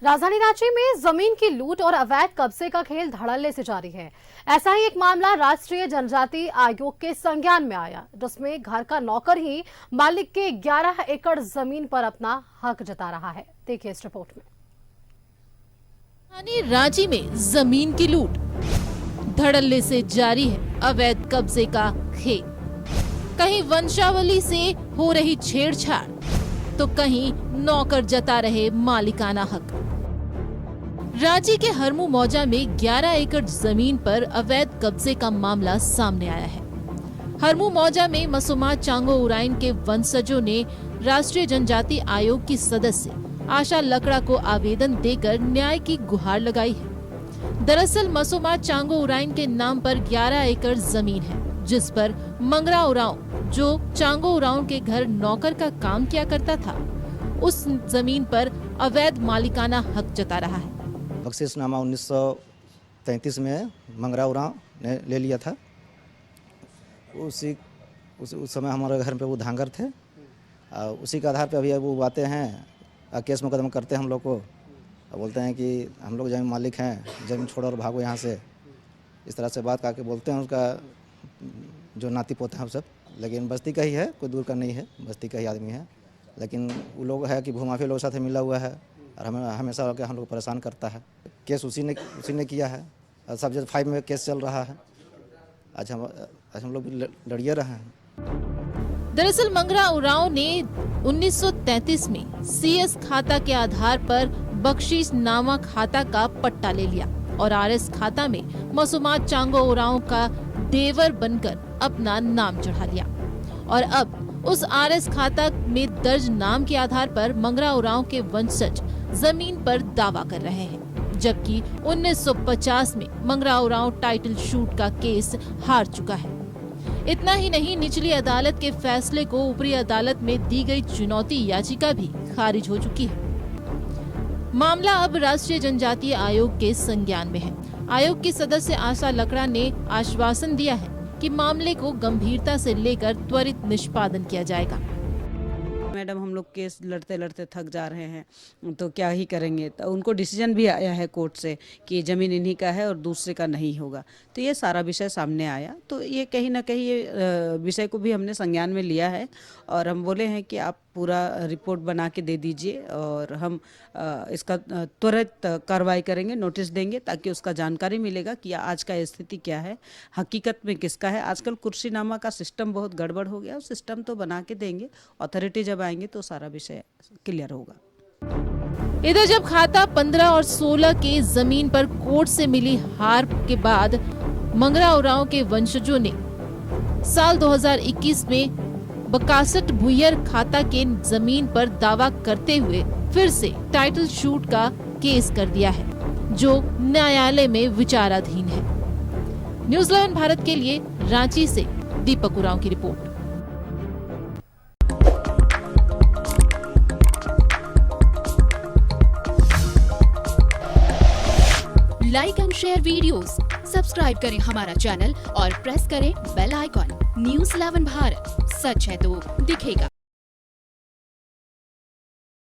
राजधानी रांची में जमीन की लूट और अवैध कब्जे का खेल धड़ल्ले से जारी है। ऐसा ही एक मामला राष्ट्रीय जनजाति आयोग के संज्ञान में आया, जिसमें घर का नौकर ही मालिक के 11 एकड़ जमीन पर अपना हक जता रहा है। देखिए इस रिपोर्ट में। राजधानी रांची में जमीन की लूट धड़ल्ले से जारी है। अवैध कब्जे का खेल, कहीं वंशावली से हो रही छेड़छाड़ तो कहीं नौकर जता रहे मालिकाना हक। रांची के हरमू मौजा में 11 एकड़ जमीन पर अवैध कब्जे का मामला सामने आया है। हरमू मौजा में मसूमा चांगो उराइन के वंशजों ने राष्ट्रीय जनजाति आयोग की सदस्य आशा लकड़ा को आवेदन देकर न्याय की गुहार लगाई है। दरअसल मसूमा चांगो उराइन के नाम पर 11 एकड़ जमीन है, जिस पर मंगरा उरांव, जो चांगो उरांव के घर नौकर का काम किया करता था, उस जमीन पर अवैध मालिकाना हक जता रहा है। बख्शीशनामा 1933 में मंगरा उरांव ने ले लिया था। उस समय हमारे घर पे वो धांगर थे। उसी के आधार पे अभी वो आते हैं, केस मुकदमा करते हैं हम लोग को, बोलते हैं कि हम लोग जमीन मालिक हैं, जमीन छोड़ो और भागो यहाँ से। इस तरह से बात करके बोलते हैं। उसका जो नाती पोता है सब, लेकिन बस्ती का ही है, कोई दूर का नहीं है, बस्ती का ही आदमी है। लेकिन वो लोग है कि भूमाफिया लोगों के साथ मिला हुआ है और हमें हमेशा होकर हम लोग परेशान करता है। केस उसी ने किया है। सब्जेक्ट 5 में केस चल रहा है। आज हम लोग भी लड़िए रहे हैं। दरअसल मंगरा उरांव ने 1933 में सीएस खाता के आधार पर बख्शीशनामा खाता का पट्टा ले लिया और आरएस खाता में मसूमा चांगो उरांव का देवर बनकर अपना नाम चढ़ा लिया। और अब उस आरएस खाता में दर्ज नाम के आधार पर मंगरा उरांव के वंशज जमीन पर दावा कर रहे हैं, जबकि 1950 में मंगरा उरांव टाइटल शूट का केस हार चुका है। इतना ही नहीं, निचली अदालत के फैसले को ऊपरी अदालत में दी गई चुनौती याचिका भी खारिज हो चुकी है। मामला अब राष्ट्रीय जनजातीय आयोग के संज्ञान में है। आयोग की सदस्य आशा लकड़ा ने आश्वासन दिया है कि मामले को गंभीरता से लेकर त्वरित निष्पादन किया जाएगा। मैडम, हम लोग केस लड़ते लड़ते थक जा रहे हैं, तो क्या ही करेंगे। तो उनको डिसीजन भी आया है कोर्ट से कि ज़मीन इन्हीं का है और दूसरे का नहीं होगा। तो ये सारा विषय सामने आया, तो ये कहीं ना कहीं ये विषय को भी हमने संज्ञान में लिया है और हम बोले हैं कि आप पूरा रिपोर्ट बना के दे दीजिए और हम इसका त्वरित कार्रवाई करेंगे, नोटिस देंगे, ताकि उसका जानकारी मिलेगा कि आज का स्थिति क्या है, हकीकत में किसका है। आजकल कुर्सीनामा का सिस्टम बहुत गड़बड़ हो गया। सिस्टम तो बना के देंगे, अथॉरिटी जब आएंगे तो सारा विषय क्लियर होगा। इधर जब खाता 15 और 16 के जमीन पर कोर्ट से मिली हार के बाद मंगरा उरांव के वंशजों ने साल 2021 में बकासट भुइयर खाता के जमीन पर दावा करते हुए फिर से टाइटल शूट का केस कर दिया है, जो न्यायालय में विचाराधीन है। न्यूज़ 11 भारत के लिए रांची से दीपक उरांव की report. Like and share videos, subscribe करें हमारा चैनल और प्रेस करें बेल आइकॉन। न्यूज़ 11 भारत, सच है तो दिखेगा।